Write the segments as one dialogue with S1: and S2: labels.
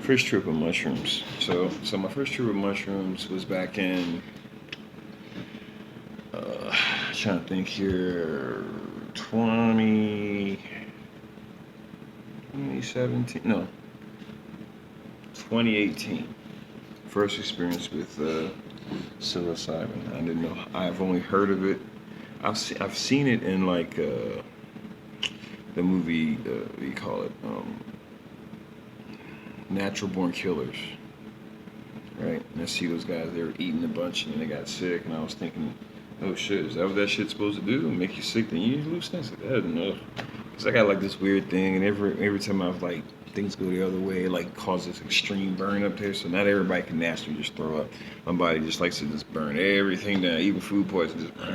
S1: first trip with mushrooms. So my first trip with mushrooms was back in. Uh, Trying to think here. 20, 2017. No, 2018. First experience with psilocybin. I didn't know. I've only heard of it. I've seen it in like the movie. What do you call it? Natural Born Killers. Right? And I see those guys. They were eating a bunch and then they got sick. And I was thinking, oh shit, is that what that shit's supposed to do? Make you sick? Then you lose things like that? No. Cause I got like this weird thing, and every time I was like things go the other way, it like causes extreme burn up there. So not everybody can naturally just throw up. My body just likes to just burn everything down, even food poisoning. Just,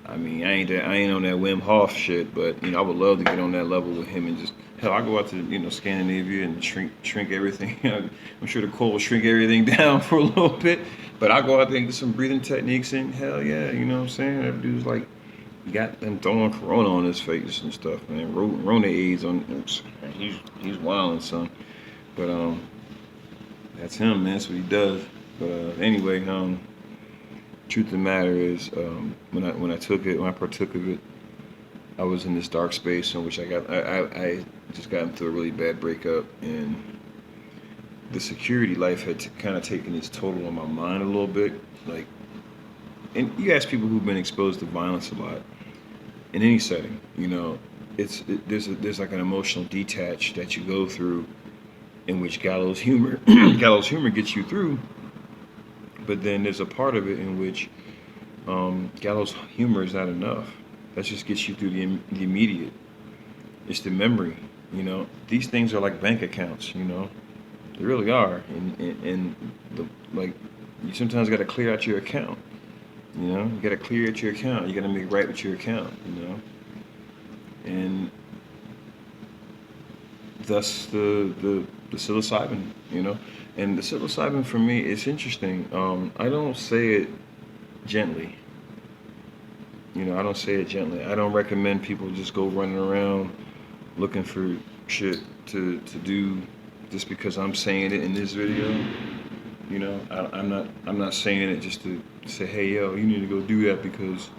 S1: I mean, I ain't on that Wim Hof shit, but I would love to get on that level with him and just hell. I go out to Scandinavia and shrink everything. I'm sure the cold will shrink everything down for a little bit, but I go out there and get some breathing techniques and hell yeah, you know what I'm saying? That dude's like got them throwing corona on his face and stuff, man. Rona AIDS on. He's wilding, son. But that's him, man. That's what he does. But anyway, truth of the matter is, when I partook of it, I was in this dark space in which I just got into a really bad breakup, and the security life had kind of taken its total on my mind a little bit. Like, and you ask people who've been exposed to violence a lot in any setting, there's like an emotional detach that you go through, in which gallows humor gallows humor gets you through, but then there's a part of it in which gallows humor is not enough. That just gets you through the immediate. It's the memory. These things are like bank accounts. They really are, and the like. You sometimes got to clear out your account. You got to clear out your account. You got to make right with your account. And thus the psilocybin. And the psilocybin for me, it's interesting. I don't say it gently. I don't say it gently. I don't recommend people just go running around looking for shit to do just because I'm saying it in this video. I'm not saying it just to say, hey yo, you need to go do that because,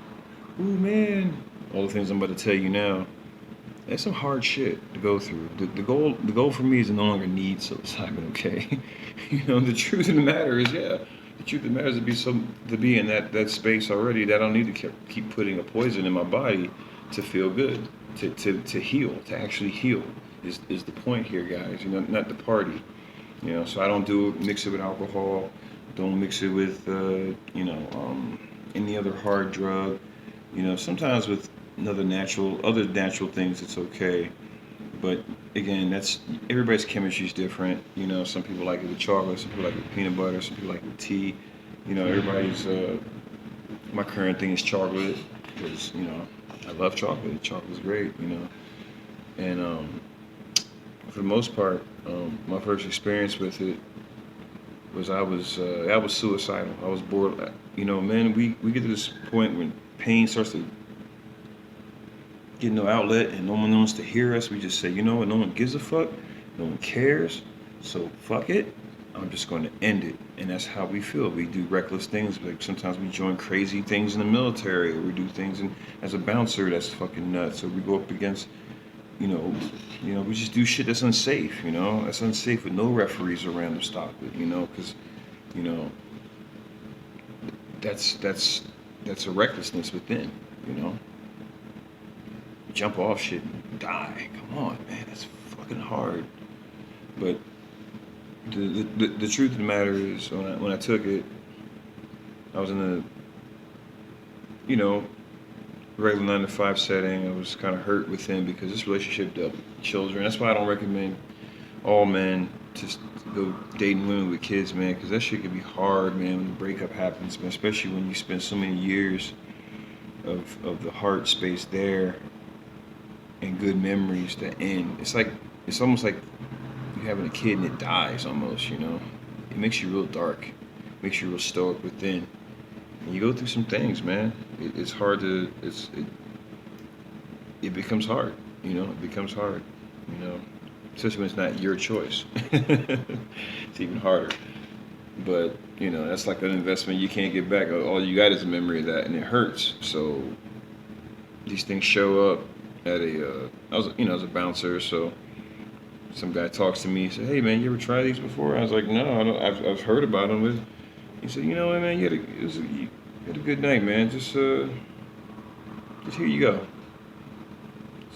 S1: ooh man, all the things I'm about to tell you now. That's some hard shit to go through. The goal for me is to no longer need psilocybin. Okay, the truth of the matter is, yeah, the truth of the matter is to be in that space already. That I don't need to keep putting a poison in my body to feel good, to heal, to actually heal is the point here, guys. Not the party. So I don't mix it with alcohol. Don't mix it with any other hard drug. Sometimes with other natural things, it's okay. But again, that's everybody's chemistry is different. Some people like it with chocolate, some people like it with peanut butter, some people like it with tea. Everybody's. My current thing is chocolate because I love chocolate. Chocolate's great. And for the most part, my first experience with it was I was suicidal. I was bored. Man, we get to this point when pain starts to get no outlet and no one wants to hear us. We just say, you know what, no one gives a fuck, no one cares, so fuck it. I'm just going to end it. And that's how we feel. We do reckless things. Like sometimes we join crazy things in the military, or we do things as a bouncer that's fucking nuts. Or we go up against, we just do shit that's unsafe. That's unsafe with no referees around to stop it. Because, that's a recklessness within. Jump off shit and die. Come on, man, that's fucking hard. But the truth of the matter is, when I took it, I was in a regular 9 to 5 setting. I was kind of hurt within because this relationship dealt with children. That's why I don't recommend all men just go dating women with kids, man, because that shit can be hard, man, when the breakup happens, man, especially when you spend so many years of the heart space there and good memories that end. It's almost like you having a kid and it dies almost. It makes you real dark, makes you real stoic within, and you go through some things, man. It's hard to it becomes hard. It becomes hard. especially when it's not your choice. It's even harder. But you know, that's like an investment you can't get back. All you got is a memory of that, and it hurts. So these things show up at I was, you know, as a bouncer, so some guy talks to me. He said, "Hey man, you ever try these before?" I was like, "No, I don't. I've heard about them." But he said, "You know what, man? You had a good night, man. Just here you go."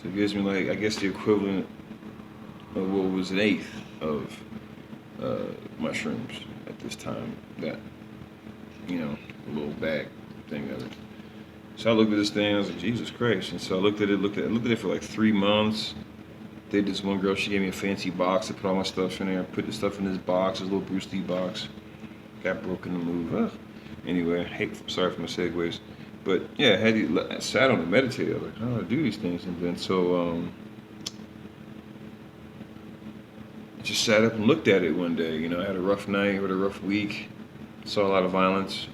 S1: So it gives me like, I guess the equivalent of what was an eighth of mushrooms at this time. That, you know, a little bag thing of it. So I looked at this thing. I was like, Jesus Christ! And so I looked at it for like 3 months. Did this one girl? She gave me a fancy box to put all my stuff in there. I put the stuff in this box, this little Bruce Lee box. Got broken to move. Ugh. Anyway, sorry for my segues. But yeah, I sat on and meditated. I was like, how do I do these things? And then so I just sat up and looked at it one day. You know, I had a rough night, had a rough week, saw a lot of violence.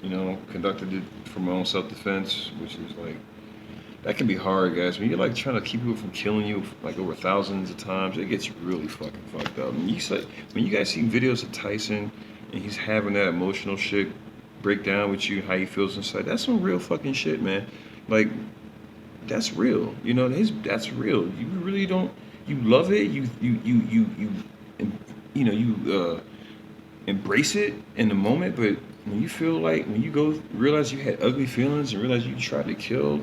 S1: You know, conducted it for my own self-defense, which is like, that can be hard, guys. When you're like trying to keep people from killing you like over thousands of times, it gets really fucking fucked up. And when you guys see videos of Tyson and he's having that emotional shit break down with you, how he feels inside, that's some real fucking shit, man. Like, that's real. You know, that's real. You really don't. You love it. You embrace it in the moment, but when you feel like, when you go realize you had ugly feelings and realize you tried to kill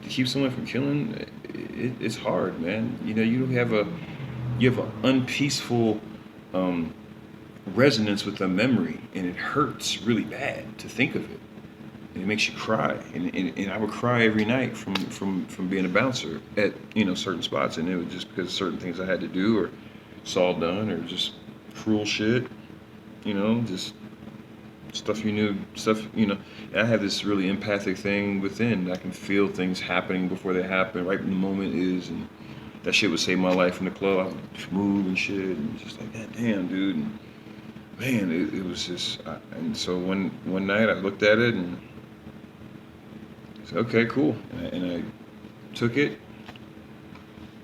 S1: to keep someone from killing, it's hard, man. You know, you have an unpeaceful resonance with the memory, and it hurts really bad to think of it, and it makes you cry. And I would cry every night from being a bouncer at, you know, certain spots, and it was just because of certain things I had to do or saw done, or just cruel shit, you know, just stuff you know. And I have this really empathic thing within. I can feel things happening before they happen, right when the moment is, and that shit would save my life in the club. I would move and shit, and just like, God damn, dude. And man, it was just, and so one night I looked at it and I said, okay, cool. And I took it,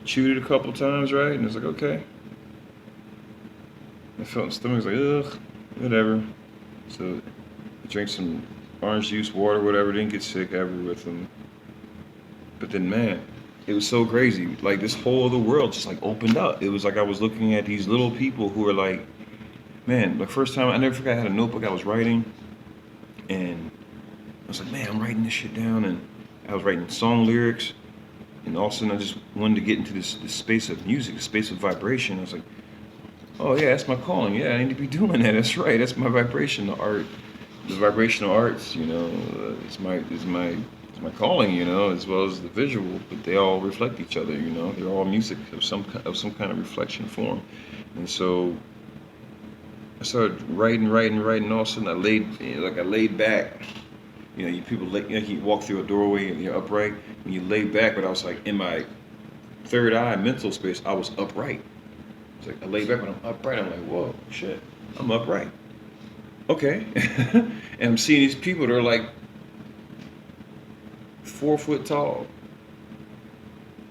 S1: chewed it a couple times, right? And it's like, okay. I felt my stomach was like, ugh, whatever. So I drank some orange juice, water, whatever. Didn't get sick ever with them. But then, man, it was so crazy. Like, this whole other world just like opened up. It was like I was looking at these little people who were like, man, the first time, I never forgot, I had a notebook I was writing, and I was like, man, I'm writing this shit down, and I was writing song lyrics, and all of a sudden I just wanted to get into this space of music, this space of vibration. I was like, oh yeah, that's my calling. Yeah, I need to be doing that. That's right. That's my vibration, the art, the vibrational arts. You know, it's my calling. You know, as well as the visual. But they all reflect each other. You know, they're all music of some kind of reflection form. And so I started writing. All of a sudden, I laid back. You know, you walk through a doorway and you're upright. When you lay back, but I was like in my third eye mental space, I was upright. It's like I lay back when I'm upright. I'm like, whoa, shit, I'm upright. Okay. And I'm seeing these people that are like 4 foot tall,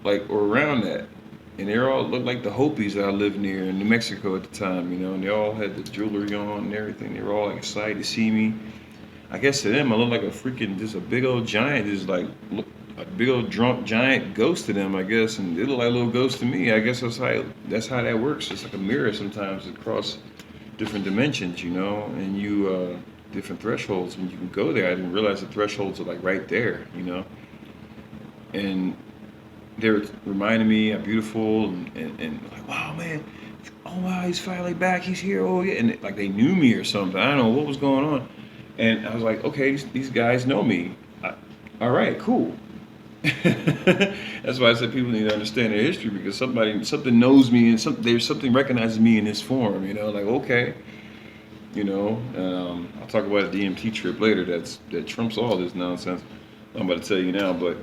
S1: like, or around that. And they all look like the Hopis that I lived near in New Mexico at the time, you know, and they all had the jewelry on and everything. They were all like excited to see me. I guess to them, I look like just a big old giant, just like, a big old drunk giant ghost to them, I guess, and it looked like a little ghost to me. I guess that's how that works. It's like a mirror sometimes across different dimensions, you know, and different thresholds. When you can go there, I didn't realize the thresholds are like right there, you know, and they were reminding me how beautiful and like, wow, man, oh wow, he's finally back, he's here, oh yeah, and like they knew me or something. I don't know what was going on, and I was like, okay, these guys know me. All right, cool. That's why I said people need to understand their history, because something knows me, and there's something recognizes me in this form. You know, like, okay, you know. I'll talk about a DMT trip later. That trumps all this nonsense I'm about to tell you now. But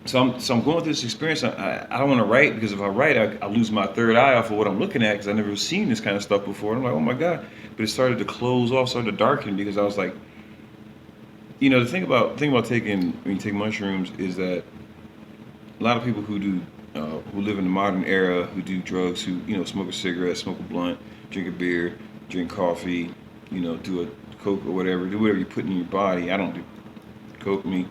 S1: so I'm going through this experience. I don't want to write, because if I write, I lose my third eye off of what I'm looking at, because I've never seen this kind of stuff before. And I'm like, oh my god! But it started to close off, started to darken, because I was like, you know, the thing about taking, when you take mushrooms, is that a lot of people who do who live in the modern era, who do drugs, who smoke a cigarette, smoke a blunt, drink a beer, drink coffee, do a coke or whatever, do whatever you put in your body. I don't do coke, me,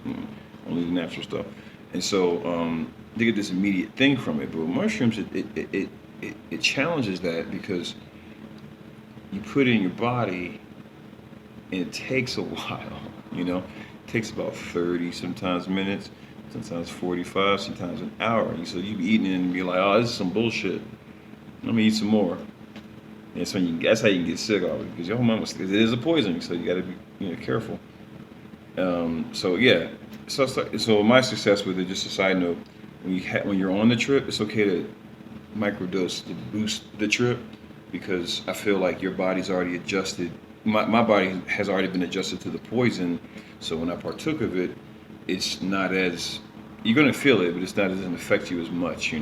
S1: only the natural stuff. And so they get this immediate thing from it. But with mushrooms, it challenges that because you put it in your body and it takes a while, It takes about 30 sometimes minutes, sometimes 45, sometimes an hour. So you be eating it and be like, oh, this is some bullshit. Let me eat some more. And that's how you can get sick of it, because your hormone, it is a poison, so you got to be careful. So yeah, so my success with it, just a side note, when you're on the trip, it's okay to microdose to boost the trip, because I feel like your body's already adjusted. My body has already been adjusted to the poison, so when I partook of it, it's not as, you're gonna feel it, but it doesn't affect you as much.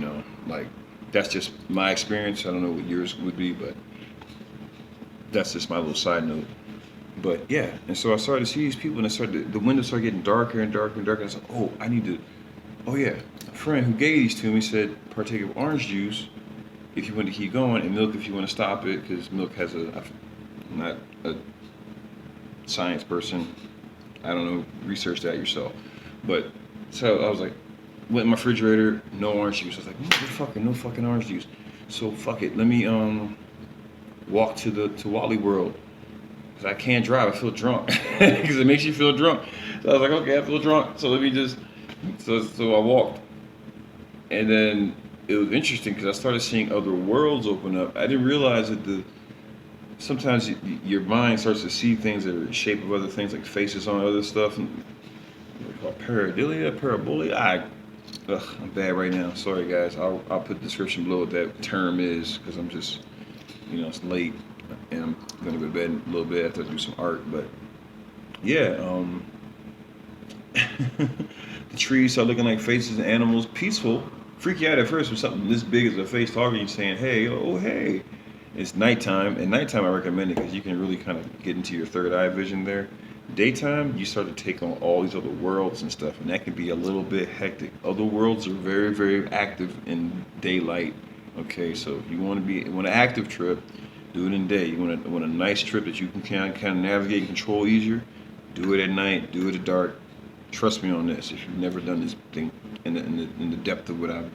S1: Like that's just my experience. I don't know what yours would be, but that's just my little side note. But yeah, and so I started to see these people, and the windows started getting darker and darker and darker. And I was like, oh yeah, a friend who gave these to me said partake of orange juice if you want to keep going, and milk if you want to stop it, because milk has I'm not a science person. I don't know, research that yourself. But so I was like, went in my refrigerator, no orange juice. I was like, no fucking orange juice. So fuck it, let me walk to Wally World. Cause I can't drive, I feel drunk. Because it makes you feel drunk. So I was like, okay, I feel drunk. So let me just, so I walked. And then it was interesting because I started seeing other worlds open up. I didn't realize that sometimes your mind starts to see things that are the shape of other things, like faces on other stuff. And called pareidolia, parabolia. I'm bad right now. Sorry guys. I'll put the description below what that term is, because I'm just, it's late. And I'm gonna go to bed in a little bit after I do some art, but yeah, the trees start looking like faces and animals, peaceful, freak you out at first with something this big as a face talking to you saying, hey, oh hey. It's nighttime, and nighttime I recommend it because you can really kind of get into your third eye vision there. Daytime, you start to take on all these other worlds and stuff, and that can be a little bit hectic. Other worlds are very, very active in daylight. Okay, so if you want an active trip, do it in day. You want a nice trip that you can kind of navigate and control easier. Do it at night. Do it at dark. Trust me on this. If you've never done this thing in the depth of what I've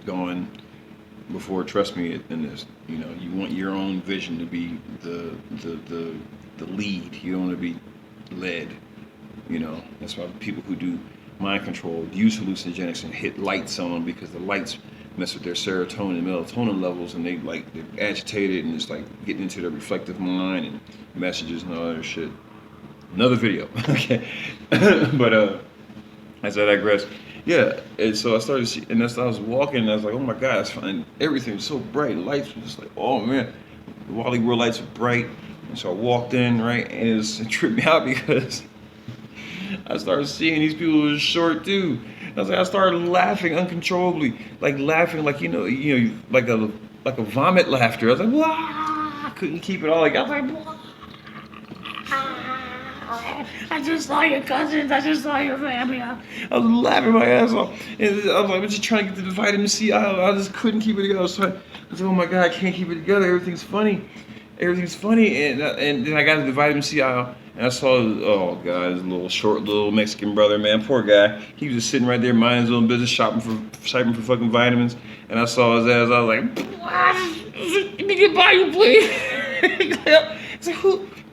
S1: gone before, trust me in this. You want your own vision to be the lead. You don't want to be led. That's why people who do mind control use hallucinogenics and hit lights on them, because the lights mess with their serotonin and melatonin levels, and they're agitated, and it's like getting into their reflective mind and messages and all that shit. Another video. Okay. But as I digress, yeah, and so I started to see, and as I was walking, and I was like, oh my god, it's fine. Everything was so bright. Lights were just like, oh man, the Wally World lights were bright. And so I walked in, right, and it tripped me out because I started seeing these people who were short too. I started laughing uncontrollably, like laughing, like like a vomit laughter. I was like, wow! I couldn't keep it all. I was like, wow! I just saw your cousins. I just saw your family. I was laughing my ass off, and I was just trying to get the vitamin C out. I just couldn't keep it together. I was like, oh my god, I can't keep it together. Everything's funny, and then I got to the vitamin C aisle. And I saw, oh god, this little Mexican brother, man, poor guy. He was just sitting right there, minding his own business, shopping for fucking vitamins. And I saw his ass. I was like, what? Let me get by you, please. It's like,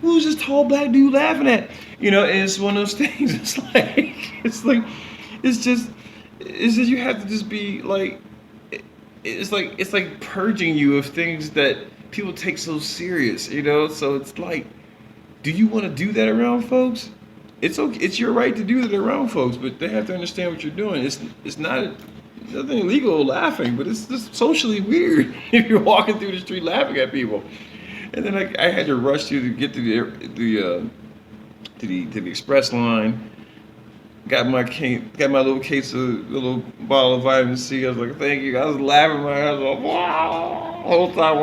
S1: who's this tall black dude laughing at? And it's one of those things. It's just you have to just be like, it's like purging you of things that people take so serious, So it's like, do you want to do that around folks? It's okay. It's your right to do that around folks, but they have to understand what you're doing. It's not nothing illegal laughing, but it's just socially weird if you're walking through the street laughing at people. And then I had to rush to get to the express line. Got my little bottle of vitamin C. I was like, thank you. I was laughing my ass off. Wow, whole time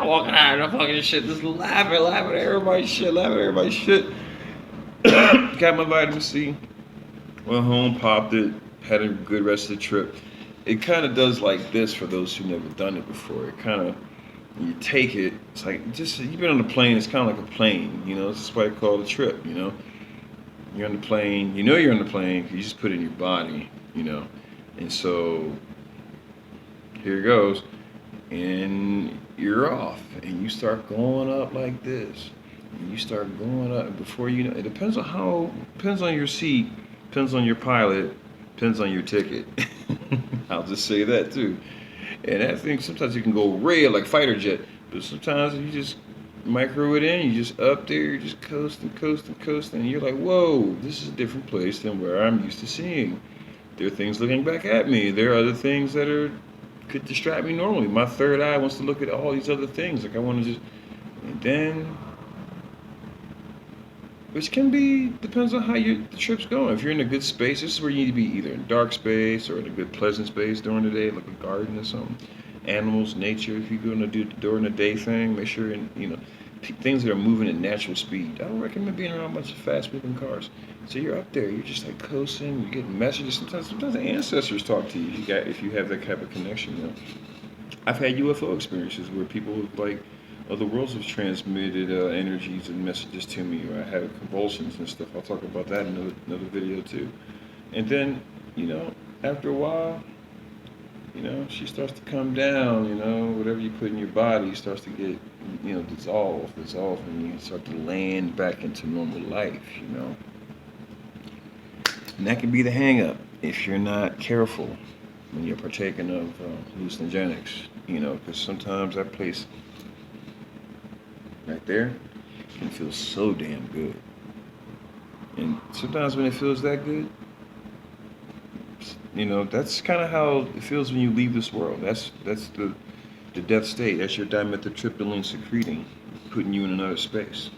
S1: walking out of the fucking shit, just laughing at everybody's shit, Got my vitamin C, went home, popped it, had a good rest of the trip. it kind of does like this for those who never done it before. It kind of, you take it. It's like just you've been on a plane. It's kind of like a plane. You know, it's just why it's called a trip. You know, you're on the plane. You know you're on the plane. You just put it in your body. You know, and so here it goes, and you're off, and you start going up like this. And you start going up. Before you know, it depends on your seat, depends on your pilot, depends on your ticket. I'll just say that too. And I think sometimes you can go red like fighter jet, but sometimes you just micro it in, you just up there, you're just coasting, coasting, coasting, and you're like, whoa, this is a different place than where I'm used to seeing. There are things looking back at me. There are other things that could distract me normally. My third eye wants to look at all these other things. Like I want to just, and then, which can be, depends on how the trip's going. If you're in a good space, this is where you need to be either in dark space or in a good pleasant space during the day, like a garden or something. Animals, nature, if you're going to do during the day thing, make sure, things that are moving at natural speed. I don't recommend being around a bunch of fast moving cars. So you're up there, you're just like coasting, you're getting messages. Sometimes the ancestors talk to you if you have that type of connection. You know? I've had UFO experiences where people like other worlds have transmitted energies and messages to me, or I had convulsions and stuff. I'll talk about that in another video too. And then, after a while, she starts to come down, whatever you put in your body starts to get, dissolve, and you start to land back into normal life, And that can be the hang up if you're not careful when you're partaking of hallucinogenics, because sometimes that place right there can feel so damn good. And sometimes when it feels that good, that's kind of how it feels when you leave this world. That's the death state. That's your dimethyltryptamine secreting, putting you in another space.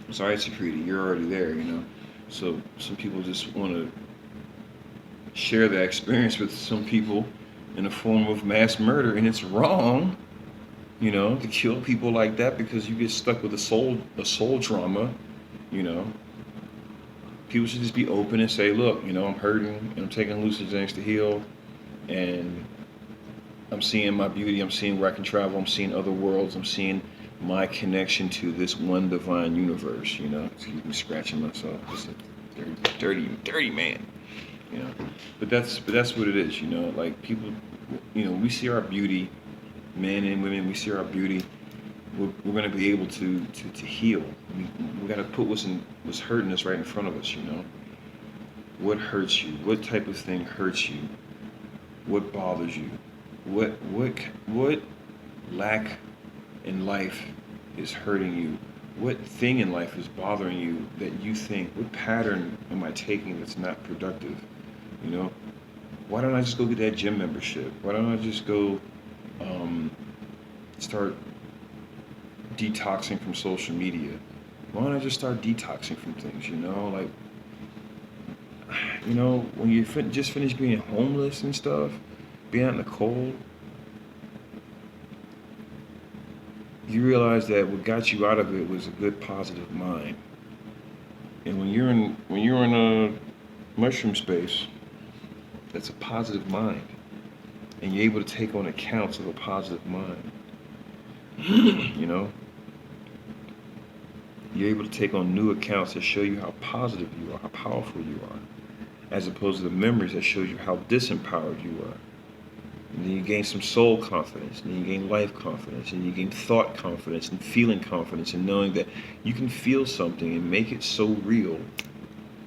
S1: It's already secreted. You're already there, So some people just want to share that experience with some people in the form of mass murder, and it's wrong, to kill people like that because you get stuck with a soul trauma, People should just be open and say, look, I'm hurting and I'm taking hallucinogens to heal, and I'm seeing my beauty, I'm seeing where I can travel, I'm seeing other worlds, I'm seeing my connection to this one divine universe, Excuse me, scratching myself. Just a dirty man, But that's what it is, Like people, we see our beauty, men and women, we see our beauty. We're going to be able to heal. We got to put what's hurting us right in front of us, What hurts you? What type of thing hurts you? What bothers you? What lack in life is hurting you? What thing in life is bothering you that you think, what pattern am I taking that's not productive? Why don't I just go get that gym membership? Why don't I just go start detoxing from social media? Why don't I just start detoxing from things, when you just finished being homeless and stuff, being out in the cold, you realize that what got you out of it was a good positive mind. And when you're in a mushroom space, that's a positive mind, and you're able to take on accounts of a positive mind. You're able to take on new accounts that show you how positive you are, how powerful you are, as opposed to the memories that show you how disempowered you are. And then you gain some soul confidence, and then you gain life confidence, and you gain thought confidence and feeling confidence, and knowing that you can feel something and make it so real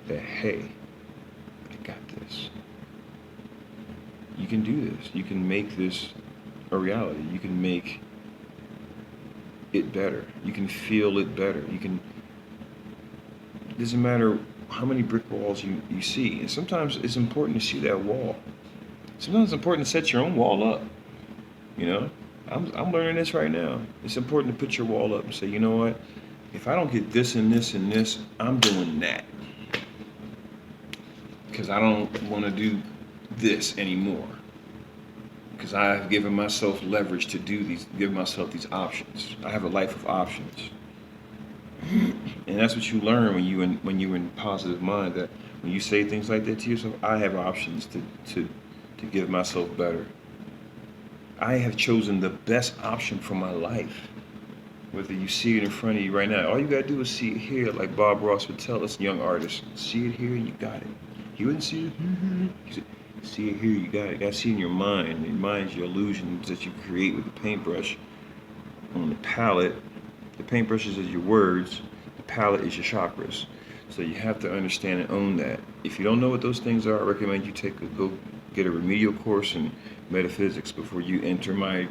S1: that, hey, I got this. You can do this. You can make this a reality. You can make it better. You can feel it better. It doesn't matter how many brick walls you see. And sometimes it's important to see that wall. Sometimes it's important to set your own wall up. I'm learning this right now. It's important to put your wall up and say, you know what? If I don't get this and this and this, I'm doing that. Because I don't want to do this anymore. Because I've given myself leverage to give myself these options. I have a life of options. And that's what you learn when you're in positive mind, that when you say things like that to yourself, I have options to to give myself better. I have chosen the best option for my life. Whether you see it in front of you right now, all you gotta do is see it here, like Bob Ross would tell us young artists. See it here, you got it. You wouldn't see it here. See it here, you got it. You gotta see it in your mind. Your mind's your illusions that you create with the paintbrush on the palette. The paintbrushes is your words. The palette is your chakras. So you have to understand and own that. If you don't know what those things are, I recommend you go get a remedial course in metaphysics before you enter my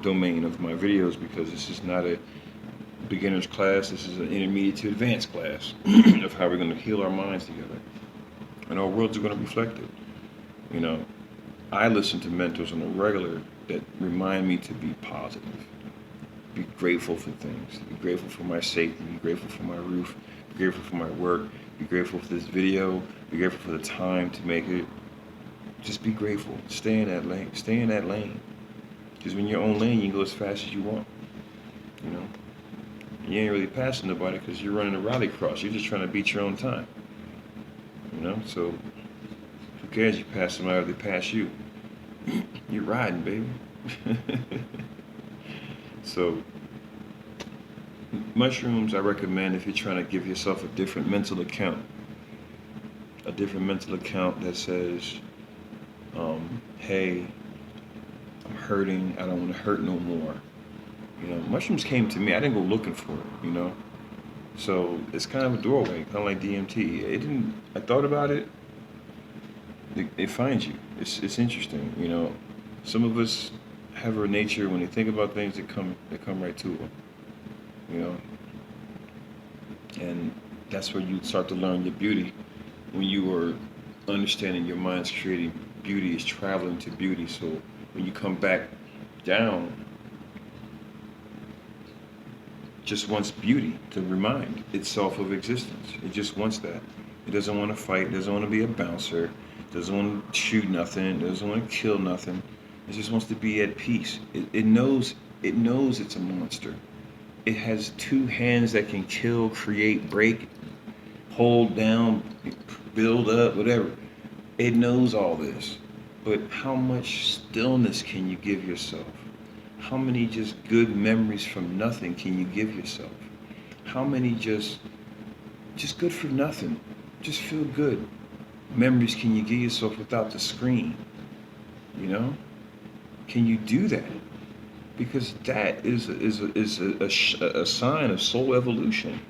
S1: domain of my videos, because this is not a beginner's class. This is an intermediate to advanced class of how we're going to heal our minds together, and our worlds are going to reflect it. You know, I listen to mentors on a regular that remind me to be positive, be grateful for things, be grateful for my safety, be grateful for my roof, be grateful for my work, be grateful for this video, be grateful for the time to make it. Just be grateful. Stay in that lane. Stay in that lane. Because when you're on lane, you can go as fast as you want. You know, you ain't really passing nobody because you're running a rally cross. You're just trying to beat your own time. You know, so who cares? You pass somebody or they pass you. You're riding, baby. So mushrooms, I recommend if you're trying to give yourself a different mental account. A different mental account that says, hey, I'm hurting. I don't want to hurt no more. You know, mushrooms came to me. I didn't go looking for it, you know. So it's kind of a doorway, kind of like DMT. It didn't. I thought about it. It finds you. It's interesting, you know. Some of us have a nature when they think about things, they come right to them, you know. And that's where you start to learn your beauty. When you are understanding your mind's creating beauty, is traveling to beauty. So when you come back down, just wants beauty to remind itself of existence. It just wants that. It doesn't want to fight. It doesn't want to be a bouncer. It doesn't want to shoot nothing. It doesn't want to kill nothing. It just wants to be at peace. It knows it's a monster. It has two hands that can kill, create, break, hold down, build up, whatever. It knows all this. But how much stillness can you give yourself? How many just good memories from nothing can you give yourself? How many just good for nothing, just feel good memories can you give yourself without the screen? You know? Can you do that? Because that is a sign of soul evolution.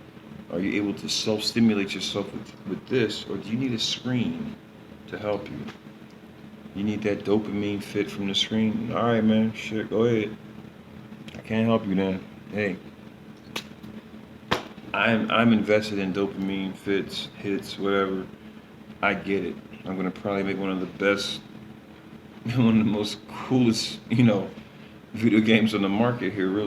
S1: Are you able to self-stimulate yourself with this, or do you need a screen to help you? You need that dopamine fit from the screen? All right, man, shit, go ahead. I can't help you then. Hey, I'm invested in dopamine fits, hits, whatever. I get it. I'm gonna probably make one of the best, one of the most coolest, you know, video games on the market here, really.